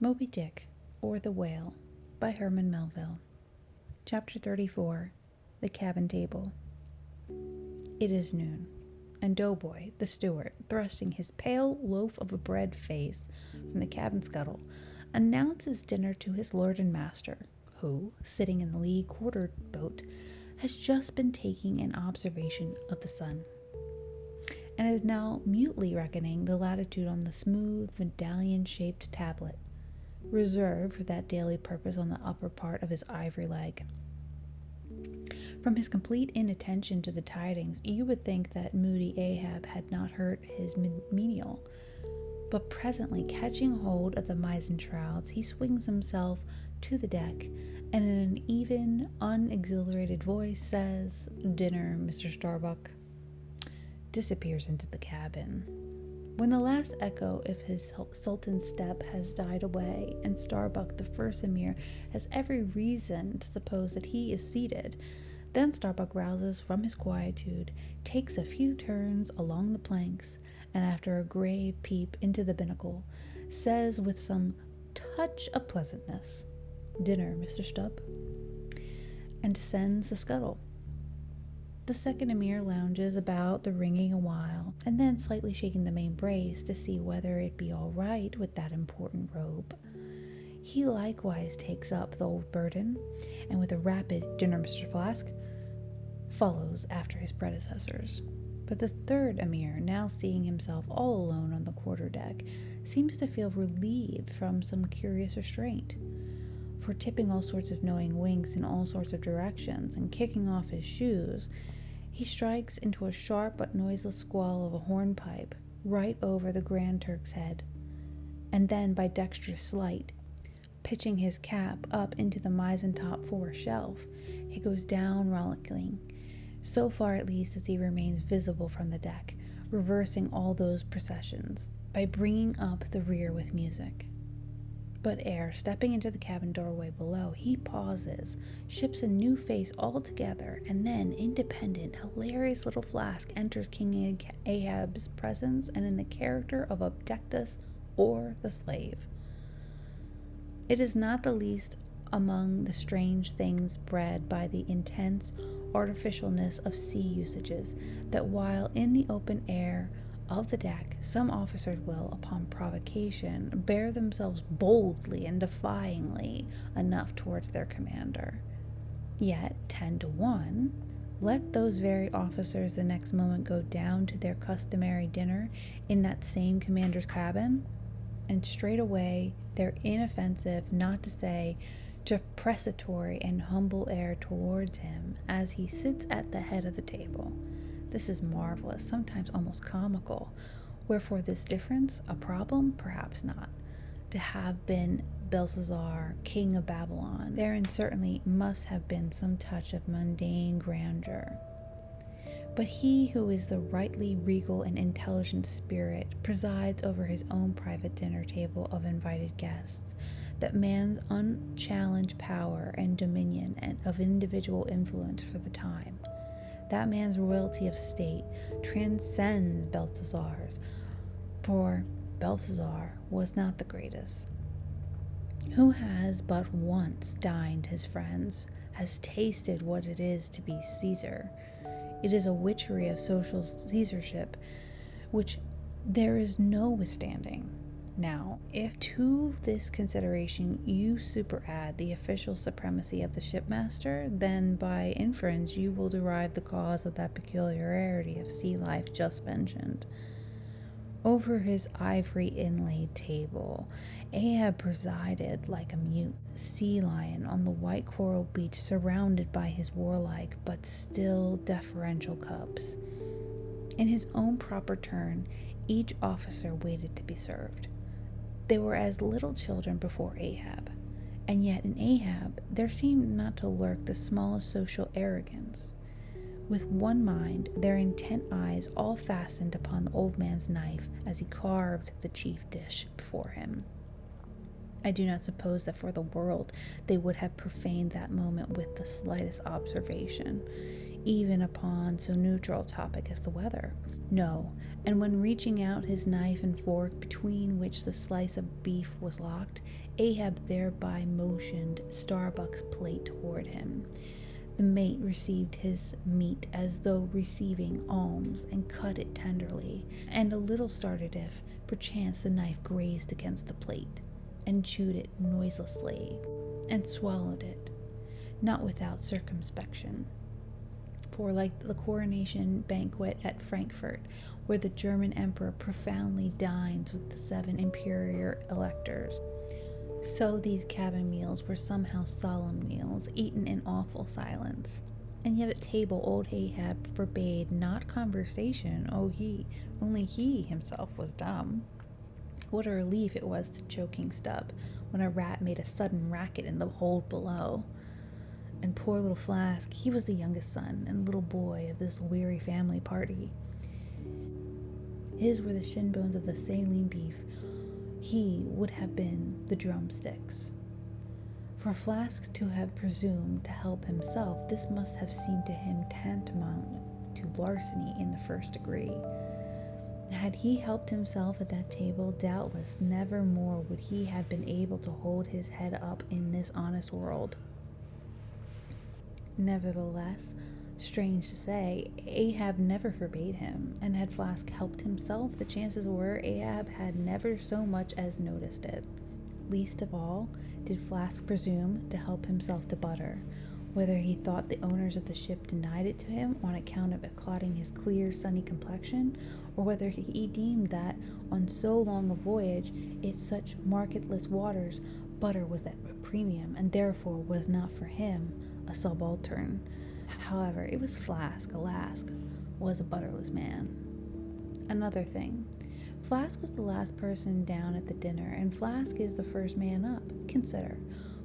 Moby-Dick, or the Whale, by Herman Melville. Chapter 34, The Cabin Table. It is noon, and Doughboy, the steward, thrusting his pale loaf of a bread face from the cabin scuttle, announces dinner to his lord and master, who, sitting in the lee quarter boat, has just been taking an observation of the sun, and is now mutely reckoning the latitude on the smooth, medallion-shaped tablet, reserved for that daily purpose on the upper part of his ivory leg. From his complete inattention to the tidings, you would think that moody Ahab had not heard his menial, but presently, catching hold of the mizzen shrouds, he swings himself to the deck, and in an even, unexhilarated voice says, "Dinner, Mr. Starbuck," disappears into the cabin. When the last echo of his sultan's step has died away, and Starbuck, the first emir, has every reason to suppose that he is seated, then Starbuck rouses from his quietude, takes a few turns along the planks, and after a grave peep into the binnacle, says with some touch of pleasantness, "Dinner, Mr. Stubb," and descends the scuttle. The second emir lounges about the ringing a while, and then slightly shaking the main brace to see whether it be all right with that important robe, he likewise takes up the old burden, and with a rapid "Dinner, Mr. Flask," follows after his predecessors. But the third emir, now seeing himself all alone on the quarter-deck, seems to feel relieved from some curious restraint, for tipping all sorts of knowing winks in all sorts of directions, and kicking off his shoes, he strikes into a sharp but noiseless squall of a hornpipe right over the Grand Turk's head, and then by dexterous sleight, pitching his cap up into the mizzen-top fore shelf, he goes down rollicking, so far at least as he remains visible from the deck, reversing all those processions, by bringing up the rear with music. But ere stepping into the cabin doorway below, he pauses, ships a new face altogether, and then, independent, hilarious little Flask enters King Ahab's presence, and in the character of Abdectus or the slave. It is not the least among the strange things bred by the intense artificialness of sea usages, that while in the open air of the deck, some officers will, upon provocation, bear themselves boldly and defyingly enough towards their commander. Yet, 10-1, let those very officers the next moment go down to their customary dinner in that same commander's cabin, and straightway their inoffensive, not to say depreciatory and humble air towards him as he sits at the head of the table. This is marvelous, sometimes almost comical. Wherefore this difference? A problem? Perhaps not. To have been Belshazzar, king of Babylon, therein certainly must have been some touch of mundane grandeur. But he who is the rightly regal and intelligent spirit presides over his own private dinner table of invited guests, that man's unchallenged power and dominion and of individual influence for the time. That man's royalty of state transcends Belshazzar's, for Belshazzar was not the greatest. Who has but once dined his friends has tasted what it is to be Caesar. It is a witchery of social Caesarship which there is no withstanding. Now, if to this consideration you superadd the official supremacy of the shipmaster, then by inference you will derive the cause of that peculiarity of sea life just mentioned. Over his ivory inlaid table, Ahab presided like a mute sea lion on the white coral beach, surrounded by his warlike but still deferential cubs. In his own proper turn, each officer waited to be served. They were as little children before Ahab, and yet in Ahab there seemed not to lurk the smallest social arrogance. With one mind, their intent eyes all fastened upon the old man's knife as he carved the chief dish before him. I do not suppose that for the world they would have profaned that moment with the slightest observation, even upon so neutral a topic as the weather. No, and when reaching out his knife and fork, between which the slice of beef was locked, Ahab thereby motioned Starbuck's plate toward him. The mate received his meat as though receiving alms, and cut it tenderly, and a little started if, perchance, the knife grazed against the plate, and chewed it noiselessly, and swallowed it, not without circumspection. For like the coronation banquet at Frankfurt, where the German emperor profoundly dines with the 7 imperial electors, so these cabin meals were somehow solemn meals, eaten in awful silence. And yet at table old Ahab forbade not conversation. Only he himself was dumb. What a relief it was to choking Stubb when a rat made a sudden racket in the hold below. And poor little Flask, he was the youngest son and little boy of this weary family party. His were the shin bones of the saline beef. He would have been the drumsticks. For Flask to have presumed to help himself, this must have seemed to him tantamount to larceny in the first degree. Had he helped himself at that table, doubtless never more would he have been able to hold his head up in this honest world. Nevertheless, strange to say, Ahab never forbade him, and had Flask helped himself, the chances were Ahab had never so much as noticed it. Least of all did Flask presume to help himself to butter, whether he thought the owners of the ship denied it to him on account of it clouding his clear, sunny complexion, or whether he deemed that, on so long a voyage, in such marketless waters, butter was at a premium, and therefore was not for him a subaltern. However, it was Flask, alas, was a butterless man. Another thing, Flask was the last person down at the dinner, and Flask is the first man up. Consider,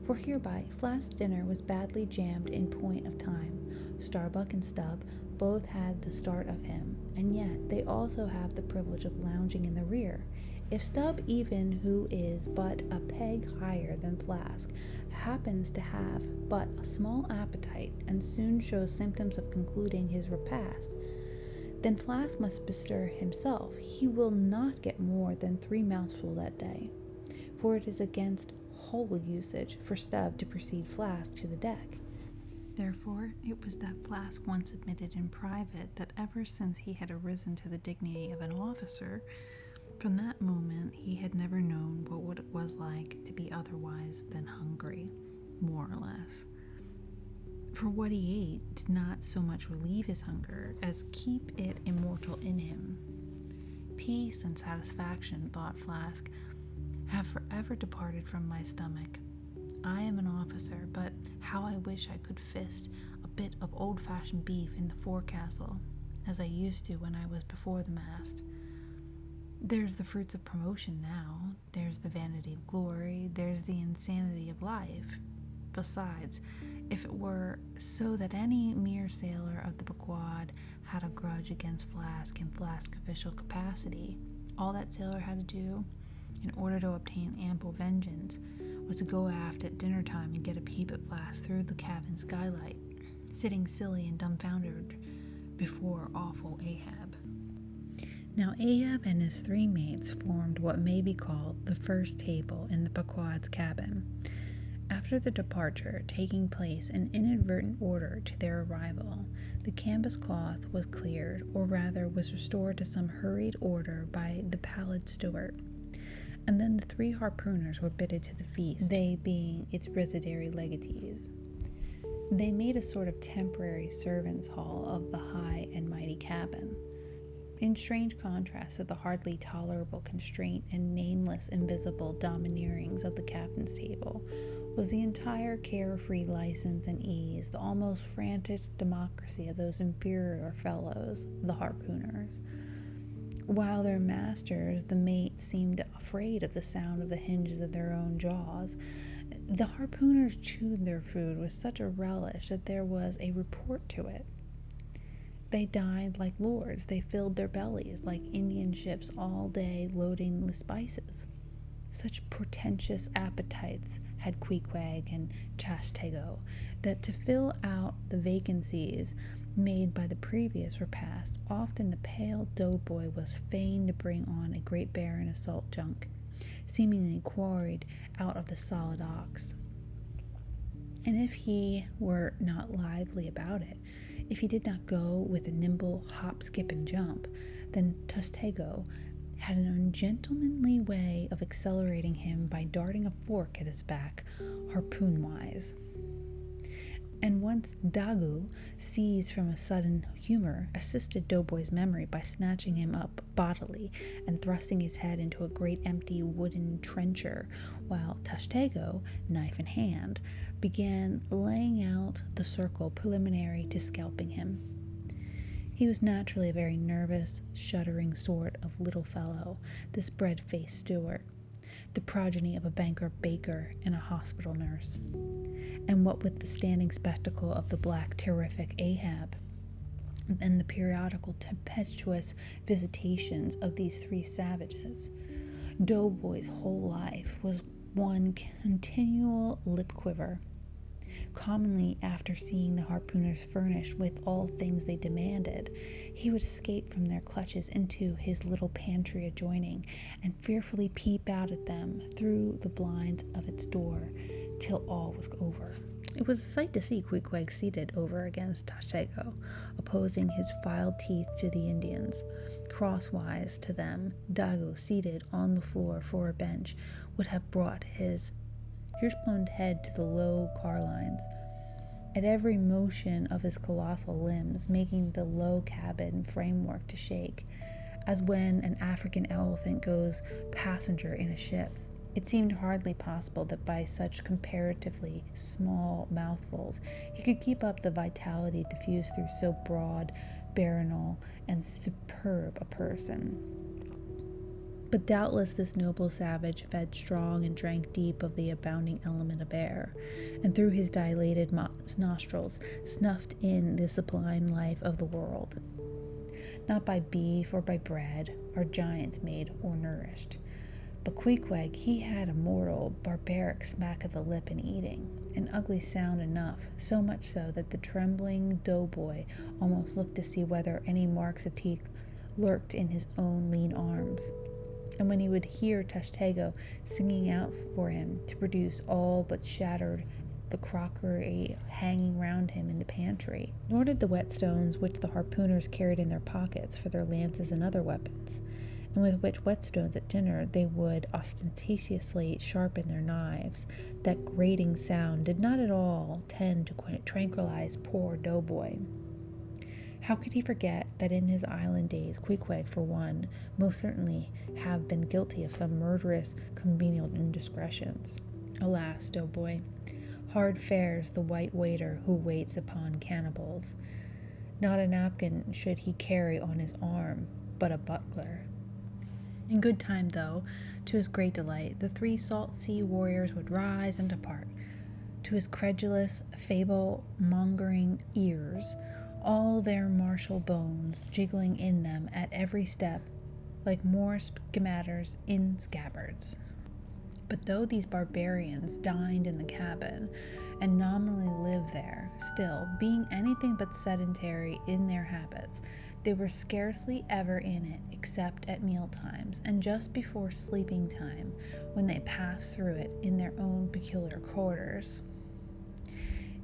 for hereby Flask's dinner was badly jammed in point of time. Starbuck and Stubb both had the start of him, and yet they also have the privilege of lounging in the rear. If Stubb, even who is but a peg higher than Flask, happens to have but a small appetite and soon shows symptoms of concluding his repast, then Flask must bestir himself. He will not get more than 3 mouthfuls that day, for it is against whole usage for Stubb to precede Flask to the deck. Therefore, it was that Flask once admitted in private that ever since he had arisen to the dignity of an officer, from that moment he had never known what it was like to be otherwise than hungry, more or less. For what he ate did not so much relieve his hunger as keep it immortal in him. Peace and satisfaction, thought Flask, have forever departed from my stomach. I am an officer, but how I wish I could fist a bit of old-fashioned beef in the forecastle, as I used to when I was before the mast. There's the fruits of promotion now, there's the vanity of glory, there's the insanity of life. Besides, if it were so that any mere sailor of the Pequod had a grudge against Flask in Flask official capacity, all that sailor had to do, in order to obtain ample vengeance, was to go aft at dinner time and get a peep at Flask through the cabin skylight, sitting silly and dumbfounded before awful Ahab. Now Ahab and his 3 mates formed what may be called the first table in the Pequod's cabin. After the departure taking place in inadvertent order to their arrival, the canvas cloth was cleared, or rather was restored to some hurried order by the pallid steward, and then the 3 harpooners were bidden to the feast, they being its residuary legatees. They made a sort of temporary servants' hall of the high and mighty cabin. In strange contrast to the hardly tolerable constraint and nameless invisible domineerings of the captain's table was the entire carefree license and ease, the almost frantic democracy of those inferior fellows, the harpooners. While their masters, the mates, seemed afraid of the sound of the hinges of their own jaws, the harpooners chewed their food with such a relish that there was a report to it. They dined like lords, they filled their bellies like Indian ships all day loading with spices. Such portentous appetites had Queequeg and Chastego, that to fill out the vacancies made by the previous repast, often the pale doughboy was fain to bring on a great barren of salt junk, seemingly quarried out of the solid ox. And if he were not lively about it, if he did not go with a nimble hop, skip, and jump, then Tustego had an ungentlemanly way of accelerating him by darting a fork at his back, harpoon-wise. And once Dagu, seized from a sudden humor, assisted Doughboy's memory by snatching him up bodily and thrusting his head into a great empty wooden trencher, while Tashtego, knife in hand, began laying out the circle preliminary to scalping him. He was naturally a very nervous, shuddering sort of little fellow, this bread-faced steward, the progeny of a banker baker and a hospital nurse. And what with the standing spectacle of the black, terrific Ahab, and the periodical tempestuous visitations of these three savages, Doughboy's whole life was one continual lip quiver. Commonly, after seeing the harpooners furnished with all things they demanded, he would escape from their clutches into his little pantry adjoining, and fearfully peep out at them through the blinds of its door, till all was over. It was a sight to see Queequeg seated over against Tashtego, opposing his filed teeth to the Indians. Crosswise to them, Dago, seated on the floor for a bench, would have brought his fierce-blown head to the low carlines, at every motion of his colossal limbs, making the low cabin framework to shake, as when an African elephant goes passenger in a ship. It seemed hardly possible that by such comparatively small mouthfuls he could keep up the vitality diffused through so broad, baronal, and superb a person. But doubtless this noble savage fed strong and drank deep of the abounding element of air, and through his dilated nostrils snuffed in the sublime life of the world. Not by beef or by bread are giants made or nourished. But Queequeg, he had a mortal, barbaric smack of the lip in eating, an ugly sound enough, so much so that the trembling doughboy almost looked to see whether any marks of teeth lurked in his own lean arms. And when he would hear Tashtego singing out for him to produce all but shattered the crockery hanging round him in the pantry, nor did the whetstones which the harpooners carried in their pockets for their lances and other weapons, and with which whetstones at dinner they would ostentatiously sharpen their knives, that grating sound did not at all tend to tranquilize poor Doughboy. How could he forget that in his island days Queequeg, for one, most certainly have been guilty of some murderous convenient indiscretions? Alas, Doughboy, hard fares the white waiter who waits upon cannibals. Not a napkin should he carry on his arm, but a butler. In good time, though, to his great delight, the three salt sea warriors would rise and depart. To his credulous, fable-mongering ears, all their martial bones jiggling in them at every step, like more skematers in scabbards. But though these barbarians dined in the cabin, and nominally lived there, still, being anything but sedentary in their habits, they were scarcely ever in it, except at meal times, and just before sleeping time, when they passed through it in their own peculiar quarters.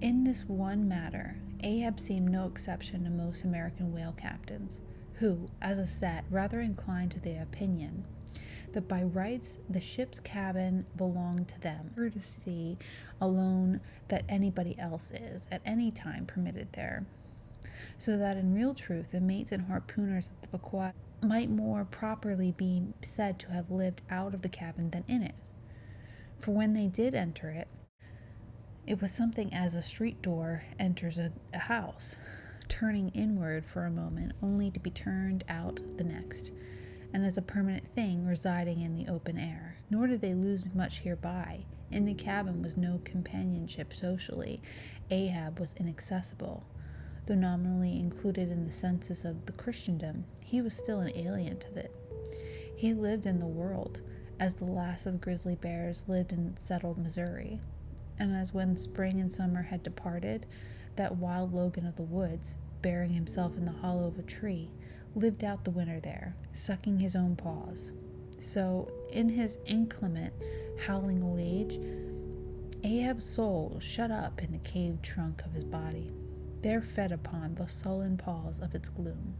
In this one matter, Ahab seemed no exception to most American whale captains, who, as a set, rather inclined to the opinion that by rights the ship's cabin belonged to them, courtesy alone that anybody else is, at any time, permitted there. So that in real truth the mates and harpooners of the Pequod might more properly be said to have lived out of the cabin than in it. For when they did enter it, it was something as a street door enters a house, turning inward for a moment only to be turned out the next, and as a permanent thing residing in the open air. Nor did they lose much hereby. In the cabin was no companionship socially. Ahab was inaccessible. Though nominally included in the census of the Christendom, he was still an alien to it. He lived in the world, as the last of the grizzly bears lived in settled Missouri. And as when spring and summer had departed, that wild Logan of the woods, burying himself in the hollow of a tree, lived out the winter there, sucking his own paws. So, in his inclement, howling old age, Ahab's soul shut up in the caved trunk of his body, there fed upon the sullen paws of its gloom.